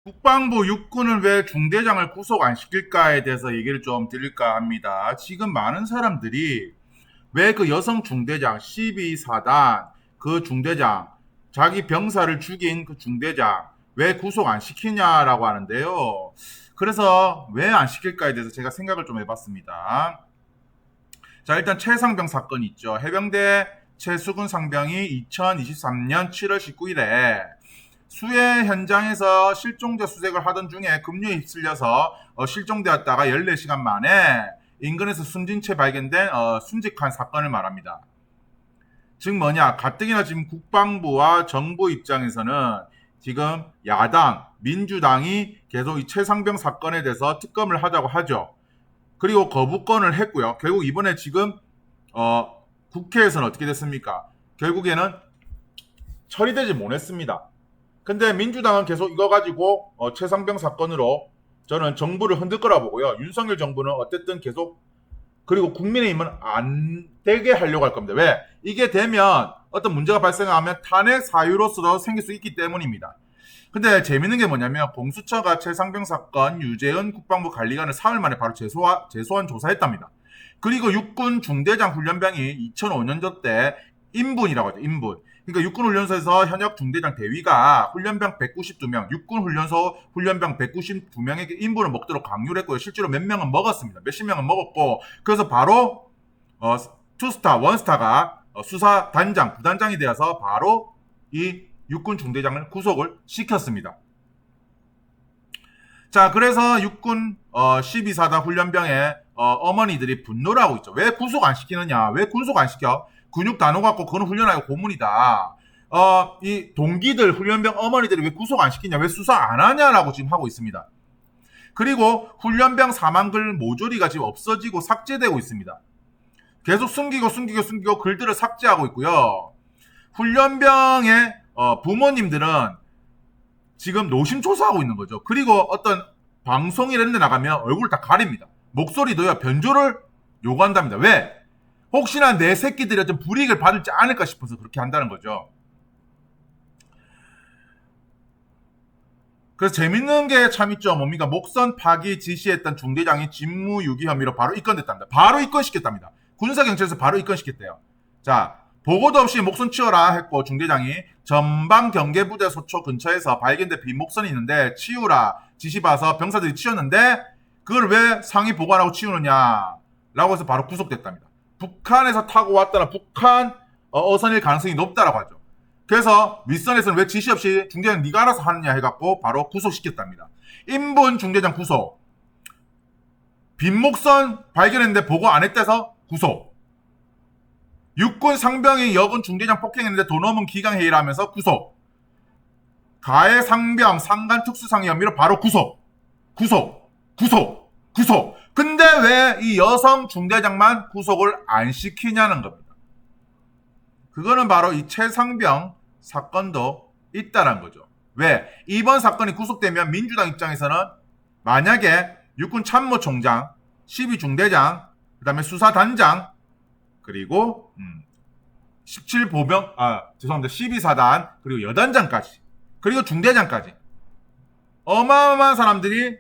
국방부 육군은 왜 중대장을 구속 안 시킬까에 대해서 얘기를 좀 드릴까 합니다. 지금 많은 사람들이 왜 그 여성 중대장 12사단 그 중대장 자기 병사를 죽인 그 중대장 왜 구속 안 시키냐라고 하는데요. 그래서 왜 안 시킬까에 대해서 제가 생각을 좀 해봤습니다. 자, 일단 최상병 사건 있죠. 해병대 최수근 상병이 2023년 7월 19일에 수해 현장에서 실종자 수색을 하던 중에 급류에 휩쓸려서 실종되었다가 14시간 만에 인근에서 숨진 채 발견된 순직한 사건을 말합니다. 즉 뭐냐, 가뜩이나 지금 국방부와 정부 입장에서는 지금 야당, 민주당이 계속 이 최상병 사건에 대해서 특검을 하자고 하죠. 그리고 거부권을 했고요. 결국 이번에 지금 국회에서는 어떻게 됐습니까? 결국에는 처리되지 못했습니다. 근데 민주당은 계속 이거 가지고 최상병 사건으로 저는 정부를 흔들 거라 보고요. 윤석열 정부는 어쨌든 계속, 그리고 국민의힘은 안 되게 하려고 할 겁니다. 왜? 이게 되면 어떤 문제가 발생하면 탄핵 사유로서도 생길 수 있기 때문입니다. 근데 재밌는 게 뭐냐면 공수처가 최상병 사건 유재현 국방부 관리관을 사흘 만에 바로 재소환 조사했답니다. 그리고 육군 중대장 훈련병이 2005년도 때 인분이라고 하죠. 인분. 그러니까 육군훈련소에서 현역 중대장 대위가 훈련병 192명, 육군훈련소 훈련병 192명에게 인분을 먹도록 강요를 했고요. 실제로 몇 명은 먹었습니다. 몇십 명은 먹었고, 그래서 바로 투스타, 원스타가 수사 단장, 부단장이 되어서 바로 이 육군 중대장을 구속을 시켰습니다. 자, 그래서 육군 12사단 훈련병의 어머니들이 분노를 하고 있죠. 왜 구속 안 시키느냐? 왜 구속 안 시켜? 근육 다 녹았고 그건 훈련하고 고문이다. 이 동기들 훈련병 어머니들이 왜 구속 안 시키냐? 왜 수사 안 하냐라고 지금 하고 있습니다. 그리고 훈련병 사망글 모조리가 지금 없어지고 삭제되고 있습니다. 계속 숨기고 글들을 삭제하고 있고요. 훈련병의 부모님들은 지금 노심초사하고 있는 거죠. 그리고 어떤 방송 이런 데 나가면 얼굴 다 가립니다. 목소리도요, 변조를 요구한답니다. 왜? 혹시나 내 새끼들이 어떤 불이익을 받을지 않을까 싶어서 그렇게 한다는 거죠. 그래서 재밌는 게 참 있죠. 뭡니까? 목선 파기 지시했던 중대장이 직무유기 혐의로 바로 입건됐답니다. 바로 입건시켰답니다. 군사경찰에서 바로 입건시켰대요. 자, 보고도 없이 목선 치워라 했고, 중대장이 전방경계부대 소초 근처에서 발견된 빈 목선이 있는데 치우라 지시 봐서 병사들이 치웠는데 그걸 왜 상위 보관하고 치우느냐 라고 해서 바로 구속됐답니다. 북한에서 타고 왔다는 북한 어선일 가능성이 높다라고 하죠. 그래서 윗선에서는 왜 지시 없이 중대장 네가 알아서 하느냐 해갖고 바로 구속시켰답니다. 인분 중대장 구속. 빈목선 발견했는데 보고 안 했다 해서 구속. 육군 상병이 여군 중대장 폭행했는데 돈 없는 기강회의를 하면서 구속. 가해 상병 상간 특수상해 혐의로 바로 구속. 근데 왜 이 여성 중대장만 구속을 안 시키냐는 겁니다. 그거는 바로 이 최상병 사건도 있다는 거죠. 왜? 이번 사건이 구속되면 민주당 입장에서는 만약에 육군 참모총장, 12중대장, 그 다음에 수사단장, 그리고 17보병, 12사단, 그리고 여단장까지, 그리고 중대장까지 어마어마한 사람들이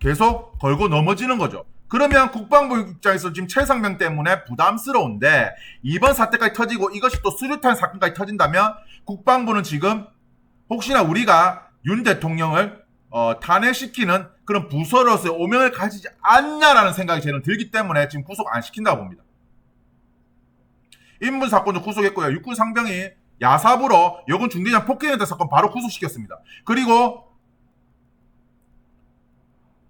계속 걸고 넘어지는 거죠. 그러면 국방부 입장에서 지금 최상병 때문에 부담스러운데 이번 사태까지 터지고 이것이 또 수류탄 사건까지 터진다면 국방부는 지금 혹시나 우리가 윤 대통령을 탄핵시키는 그런 부서로서의 오명을 가지지 않냐라는 생각이 저는 들기 때문에 지금 구속 안 시킨다고 봅니다. 인문 사건도 구속했고요. 육군 상병이 야삽으로 여군 중대장 폭행했던 사건 바로 구속시켰습니다. 그리고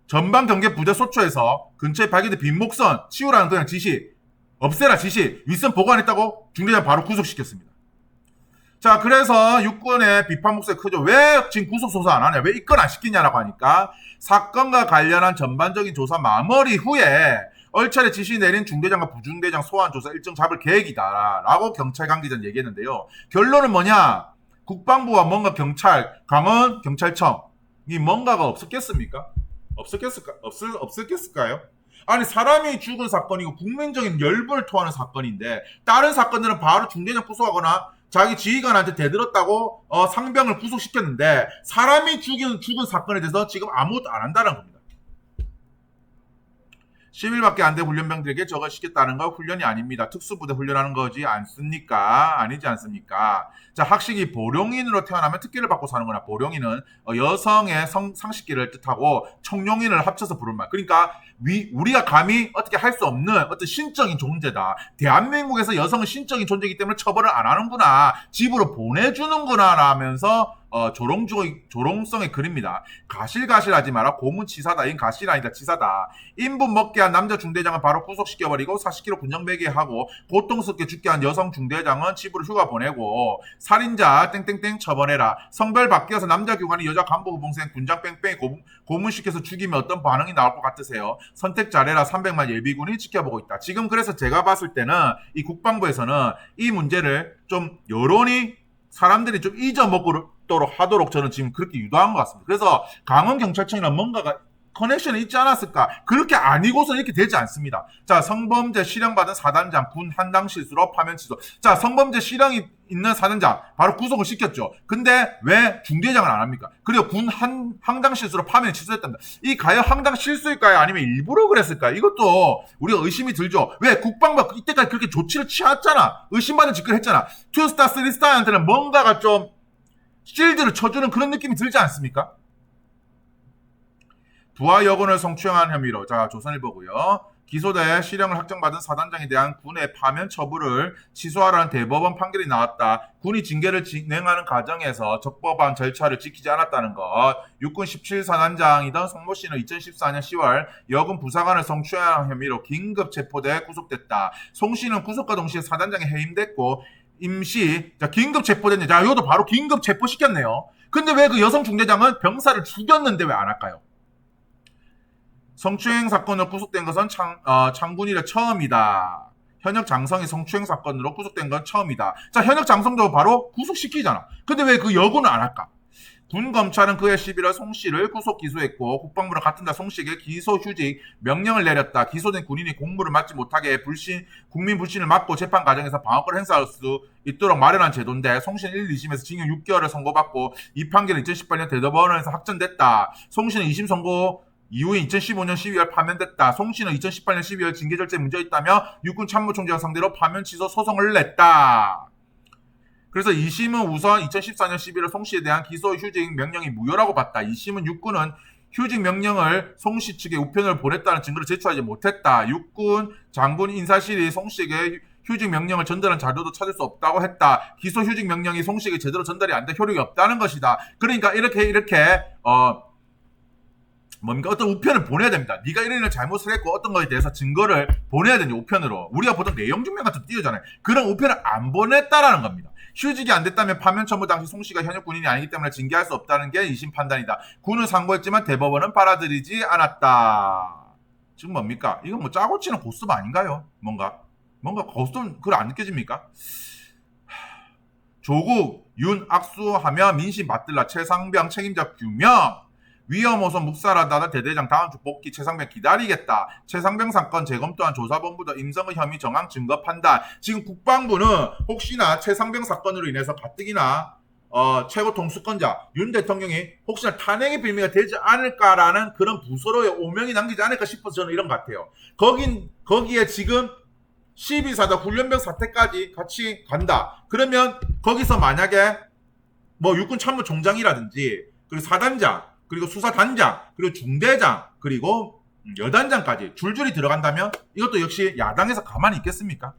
전방 경계 부대 소초에서 근처에 발견된 빈목선 치우라는 그냥 지시, 없애라 지시, 윗선 보관했다고 중대장 바로 구속시켰습니다. 자, 그래서 육군의 비판 목소리가 크죠. 왜 지금 구속 조사 안 하냐? 왜 입건 안 시키냐라고 하니까 사건과 관련한 전반적인 조사 마무리 후에 얼차례 지시 내린 중대장과 부중대장 소환 조사 일정 잡을 계획이다라고 경찰 관계자는 얘기했는데요. 결론은 뭐냐? 국방부와 뭔가 경찰, 강원 경찰청이 뭔가가 없었겠습니까? 없었겠을까요? 아니, 사람이 죽은 사건이고 국민적인 열분을 토하는 사건인데 다른 사건들은 바로 중대장 구속하거나 자기 지휘관한테 대들었다고 상병을 구속시켰는데 사람이 죽은 사건에 대해서 지금 아무것도 안 한다는 겁니다. 10일밖에 안 된 훈련병들에게 저걸 시켰다는 건 훈련이 아닙니다. 특수부대 훈련하는 거지 않습니까? 아니지 않습니까? 자, 학식이 보령인으로 태어나면 특기를 받고 사는 거나 보령인은 여성의 상식기를 뜻하고 청룡인을 합쳐서 부른 말. 그러니까 우리가 감히 어떻게 할 수 없는 어떤 신적인 존재다. 대한민국에서 여성은 신적인 존재이기 때문에 처벌을 안 하는구나. 집으로 보내주는구나 라면서 조롱성의 글입니다. 가실가실하지 마라. 고문치사다. 이건 가실 아니다. 치사다. 인분 먹게 한 남자 중대장은 바로 구속시켜버리고 40kg 군정매게 하고 고통스럽게 죽게 한 여성 중대장은 집으로 휴가 보내고 살인자 땡땡땡 처벌해라. 성별 바뀌어서 남자 교관이 여자 간부 후봉생 군장 뺑뺑이 고문시켜서 죽이면 어떤 반응이 나올 것 같으세요? 선택 잘해라. 300만 예비군이 지켜보고 있다. 지금 그래서 제가 봤을 때는 이 국방부에서는 이 문제를 좀 여론이 사람들이 좀 잊어먹도록 하도록 저는 지금 그렇게 유도한 것 같습니다. 그래서 강원경찰청이나 뭔가가 커넥션이 있지 않았을까? 그렇게 아니고서는 이렇게 되지 않습니다. 자, 성범죄 실형받은 사단장 군 한당 실수로 파면 취소. 자, 성범죄 실형이 있는 사단장 바로 구속을 시켰죠. 근데 왜 중대장을 안 합니까? 그리고 군 항당 실수로 파면 취소했답니다. 이 과연 항당 실수일까요? 아니면 일부러 그랬을까요? 이것도 우리가 의심이 들죠. 왜 국방부가 이때까지 그렇게 조치를 취했잖아. 의심받은 짓을 했잖아. 투스타, 쓰리스타한테는 뭔가가 좀 실드를 쳐주는 그런 느낌이 들지 않습니까? 부하 여군을 성추행한 혐의로 자 조선일보고요. 기소돼 실형을 확정받은 사단장에 대한 군의 파면 처분을 취소하라는 대법원 판결이 나왔다. 군이 징계를 진행하는 과정에서 적법한 절차를 지키지 않았다는 것. 육군 17사단장이던 송모 씨는 2014년 10월 여군 부사관을 성추행한 혐의로 긴급 체포돼 구속됐다. 송 씨는 구속과 동시에 사단장에 해임됐고 임시 긴급 체포됐네. 자 이것도 바로 긴급 체포시켰네요. 근데 왜 그 여성 중대장은 병사를 죽였는데 왜 안 할까요? 성추행 사건으로 구속된 것은 창군 이래 처음이다. 현역 장성이 성추행 사건으로 구속된 건 처음이다. 자, 현역 장성도 바로 구속시키잖아. 근데 왜 그 여군은 안 할까? 군 검찰은 그해 11월 송 씨를 구속 기소했고 국방부는 같은 달 송 씨에게 기소휴직 명령을 내렸다. 기소된 군인이 공무를 맡지 못하게 국민 불신을 막고 재판 과정에서 방어권을 행사할 수 있도록 마련한 제도인데 송 씨는 1, 2심에서 징역 6개월을 선고받고 이 판결은 2018년 대법원에서 확정됐다. 송 씨는 2심 선고 이후에 2015년 12월 파면됐다. 송 씨는 2018년 12월 징계 절차에 문제가 있다며 육군 참모총장 상대로 파면 취소 소송을 냈다. 그래서 2심은 우선 2014년 11월 송 씨에 대한 기소 휴직 명령이 무효라고 봤다. 2심은 육군은 휴직 명령을 송 씨 측에 우편을 보냈다는 증거를 제출하지 못했다. 육군 장군 인사실이 송 씨에게 휴직 명령을 전달한 자료도 찾을 수 없다고 했다. 기소 휴직 명령이 송 씨에게 제대로 전달이 안 돼 효력이 없다는 것이다. 그러니까 이렇게 뭔가 어떤 우편을 보내야 됩니다. 네가 이런 잘못을 했고 어떤 거에 대해서 증거를 보내야 되는 우편으로. 우리가 보통 내용 증명 같은 거 띄우잖아요. 그런 우편을 안 보냈다라는 겁니다. 휴직이 안 됐다면 파면 처분 당시 송 씨가 현역 군인이 아니기 때문에 징계할 수 없다는 게 2심 판단이다. 군은 상고했지만 대법원은 받아들이지 않았다. 지금 뭡니까? 이건 뭐 짜고 치는 고스톱 아닌가요? 뭔가 고스톱 그걸 안 느껴집니까? 조국, 윤 악수하며 민심 받들라 최상병 책임자 규명. 위험호소 묵살하다는 대대장 다음 주 복귀 최상병 기다리겠다. 최상병 사건 재검토한 조사본부도 임성의 혐의 정황 증거 판단. 지금 국방부는 혹시나 최상병 사건으로 인해서 가뜩이나 최고 통수권자 윤 대통령이 혹시나 탄핵의 빌미가 되지 않을까라는 그런 부서로의 오명이 남기지 않을까 싶어서 저는 이런 것 같아요. 거기에 지금 12사단 훈련병 사태까지 같이 간다. 그러면 거기서 만약에 뭐 육군 참모총장이라든지 그리고 사단장 그리고 수사단장, 그리고 중대장, 그리고 여단장까지 줄줄이 들어간다면 이것도 역시 야당에서 가만히 있겠습니까?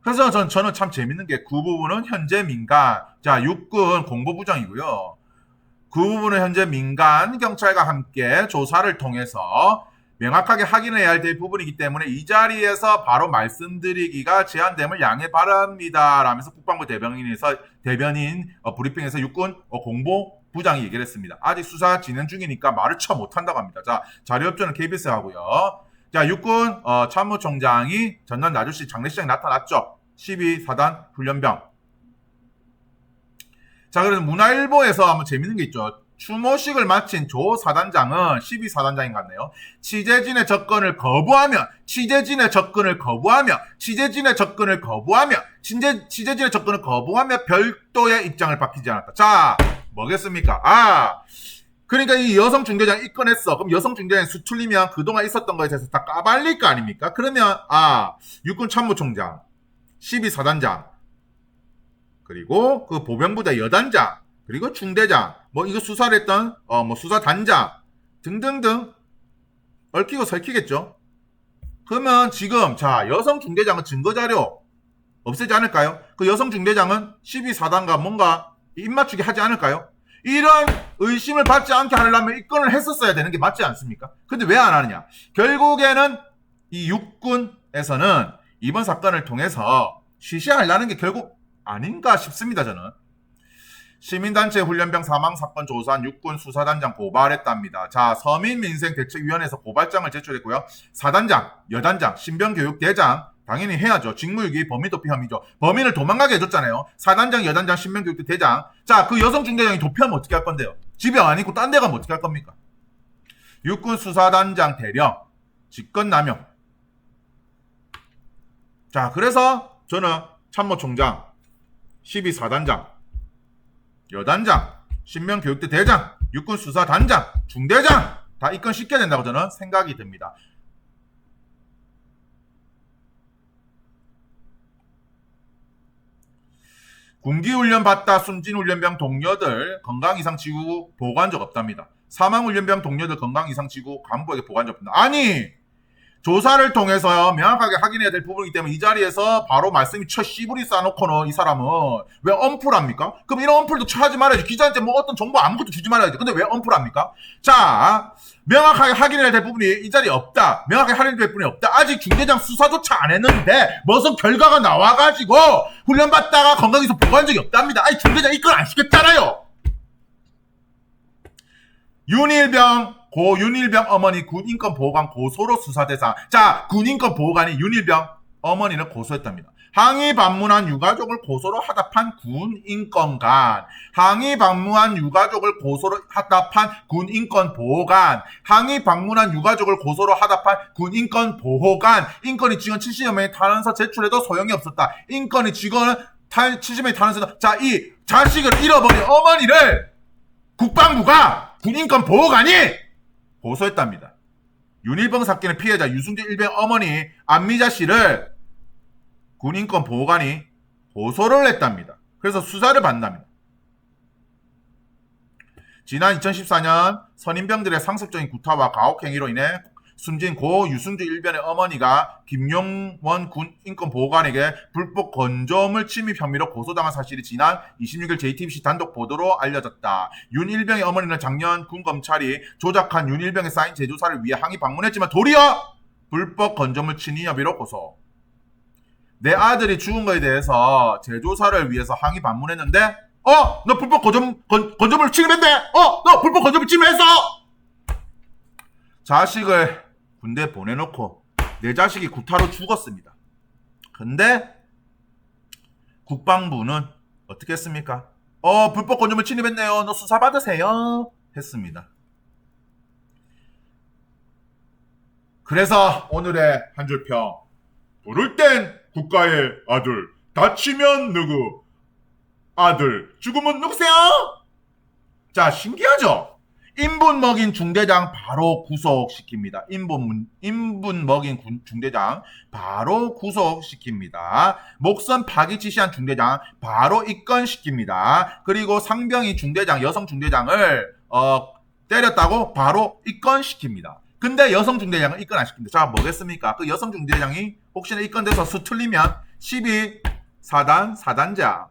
그래서 저는 참 재밌는 게 그 부분은 현재 민간, 자 육군 공보부장이고요. 그 부분은 현재 민간 경찰과 함께 조사를 통해서 명확하게 확인해야 할 부분이기 때문에 이 자리에서 바로 말씀드리기가 제한됨을 양해 바랍니다. 라면서 국방부 대변인 브리핑에서 육군 공보부장이 얘기를 했습니다. 아직 수사 진행 중이니까 말을 못한다고 합니다. 자, 자료 협조는 KBS 하고요. 자, 육군 참모총장이 전남 나주시 장례식장에 나타났죠. 12사단 훈련병. 자, 그래서 문화일보에서 한번 재밌는 게 있죠. 추모식을 마친 조 사단장은 12사단장인 것 같네요. 취재진의 접근을 거부하며 취재진의 접근을 거부하며 별도의 입장을 밝히지 않았다. 자, 뭐겠습니까? 그러니까 이 여성 중대장 입건했어. 그럼 여성 중대장이 수출리면 그동안 있었던 거에 대해서 다 까발릴 거 아닙니까? 그러면 육군 참모총장, 12사단장, 그리고 그 보병부대 여단장, 그리고 중대장, 이거 수사를 했던 수사단장 등등등 얽히고 설키겠죠. 그러면 지금 여성 중대장은 증거자료 없애지 않을까요? 그 여성 중대장은 12사단과 뭔가 입맞추기 하지 않을까요? 이런 의심을 받지 않게 하려면 입건을 했었어야 되는 게 맞지 않습니까? 근데 왜 안 하느냐? 결국에는 이 육군에서는 이번 사건을 통해서 시시하려는 게 결국 아닌가 싶습니다, 저는. 시민단체 훈련병 사망사건 조사한 육군 수사단장 고발했답니다. 서민민생대책위원회에서 고발장을 제출했고요. 사단장, 여단장, 신병교육대장 당연히 해야죠. 직무유기, 범위도피 혐의죠. 범인을 도망가게 해줬잖아요. 사단장, 여단장, 신병교육대장. 그 여성 중대장이 도피하면 어떻게 할 건데요? 집에 안 있고 딴 데 가면 어떻게 할 겁니까? 육군 수사단장 대령, 직권남용. 그래서 저는 참모총장, 12사단장, 여단장, 신병교육대 대장, 육군수사단장, 중대장 다 입건시켜야 된다고 저는 생각이 듭니다. 군기훈련 받다 숨진 훈련병 동료들 건강 이상 지구 보고한 적 없답니다. 사망 훈련병 동료들 건강 이상 지구 간부에게 보고한 적 없습니다. 아니, 조사를 통해서 명확하게 확인해야 될 부분이기 때문에 이 자리에서 바로 말씀이 쳐 씨부리 싸놓고는 이 사람은 왜 엄풀합니까? 그럼 이런 엄풀도 쳐하지 말아야지. 기자한테 어떤 정보 아무것도 주지 말아야지. 근데 왜 엄풀합니까? 명확하게 확인해야 될 부분이 이 자리에 없다. 명확하게 확인해야 될 부분이 없다. 아직 중대장 수사조차 안 했는데 무슨 결과가 나와가지고 훈련받다가 건강에서 보고한 적이 없답니다. 아니, 중대장 입건 안 시켰잖아요. 윤일병 어머니 군인권 보호관 고소로 수사 대상. 군인권 보호관이 윤일병 어머니를 고소했답니다. 항의 방문한 유가족을 고소로 하답한 군인권관. 항의 방문한 유가족을 고소로 하답한 군인권 보호관. 항의 방문한 유가족을 고소로 하답한 군인권 보호관. 인권이 직원 70여 명의 탄원서 제출해도 소용이 없었다. 인권이 직원 70명의 탄원서. 이 자식을 잃어버린 어머니를 국방부가 군인권 보호관이 고소했답니다. 윤일병 사건의 피해자 유승재 일병 어머니 안미자 씨를 군인권 보호관이 고소를 했답니다. 그래서 수사를 받는답니다. 지난 2014년 선임병들의 상습적인 구타와 가혹행위로 인해 숨진 고 유승주 일병의 어머니가 김용원 군인권보호관에게 불법 건조물 침입 혐의로 고소당한 사실이 지난 26일 JTBC 단독 보도로 알려졌다. 윤 일병의 어머니는 작년 군검찰이 조작한 윤 일병의 사인 제조사를 위해 항의 방문했지만 도리어 불법 건조물 침입 혐의로 고소. 내 아들이 죽은 거에 대해서 제조사를 위해서 항의 방문했는데 너 불법 건조물 침입했네? 너 불법 건조물 침입했어? 자식을 군대 보내놓고 내 자식이 구타로 죽었습니다. 근데 국방부는 어떻게 했습니까? 불법 건조물 침입했네요. 너 수사 받으세요. 했습니다. 그래서 오늘의 한 줄 평. 부를 땐 국가의 아들, 다치면 누구? 아들, 죽으면 누구세요? 신기하죠? 인분 먹인 중대장 바로 구속시킵니다. 인분 먹인 중대장 바로 구속시킵니다. 목선 파기 지시한 중대장 바로 입건시킵니다. 그리고 상병이 중대장, 여성 중대장을 때렸다고 바로 입건시킵니다. 근데 여성 중대장은 입건 안 시킵니다. 뭐겠습니까? 그 여성 중대장이 혹시나 입건돼서 수틀리면 12사단 사단장,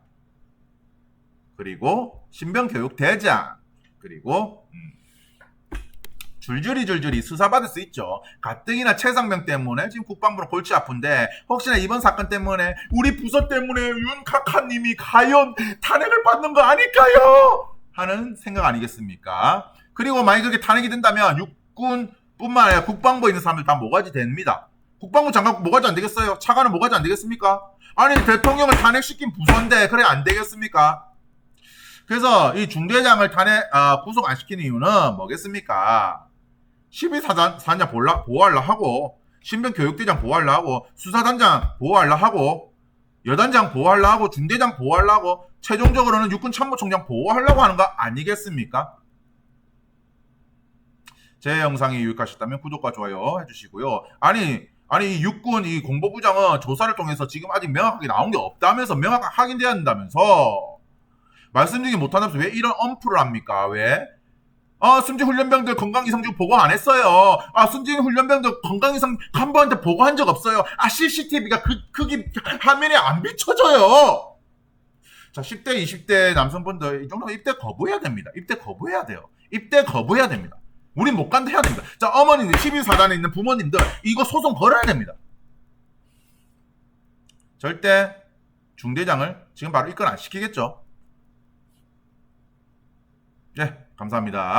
그리고 신병교육대장, 그리고 줄줄이 수사받을 수 있죠. 가뜩이나 최상병 때문에 지금 국방부는 골치 아픈데 혹시나 이번 사건 때문에 우리 부서 때문에 윤카카님이 과연 탄핵을 받는 거 아닐까요? 하는 생각 아니겠습니까? 그리고 만약에 그렇게 탄핵이 된다면 육군뿐만 아니라 국방부에 있는 사람들 다 모가지 됩니다. 국방부 장관 모가지 안 되겠어요? 차관은 모가지 안 되겠습니까? 아니, 대통령을 탄핵시킨 부서인데 그래 안 되겠습니까? 그래서 이 중대장을 구속 안 시키는 이유는 뭐겠습니까? 12사단장 보호하려 하고, 신병교육대장 보호하려 하고, 수사단장 보호하려 하고, 여단장 보호하려 하고, 중대장 보호하려 하고, 최종적으로는 육군참모총장 보호하려고 하는 거 아니겠습니까? 제 영상이 유익하셨다면 구독과 좋아요 해주시고요. 아니 육군 이 공보부장은 조사를 통해서 지금 아직 명확하게 나온 게 없다면서, 명확하게 확인돼야 한다면서 말씀드리지 못한다면서 왜 이런 엄프를 합니까? 왜? 승진 훈련병들 건강 이상 지금 보고 안 했어요. 승진 훈련병들 건강 이상 한 번한테 보고한 적 없어요. CCTV가 크기 화면에 안 비춰져요. 자, 10대, 20대 남성분들 이 정도면 입대 거부해야 됩니다. 입대 거부해야 돼요. 입대 거부해야 됩니다. 우린 못 간다 해야 됩니다. 자, 어머니들, 12사단에 있는 부모님들 이거 소송 걸어야 됩니다. 절대 중대장을 지금 바로 입건 안 시키겠죠. 네, 감사합니다.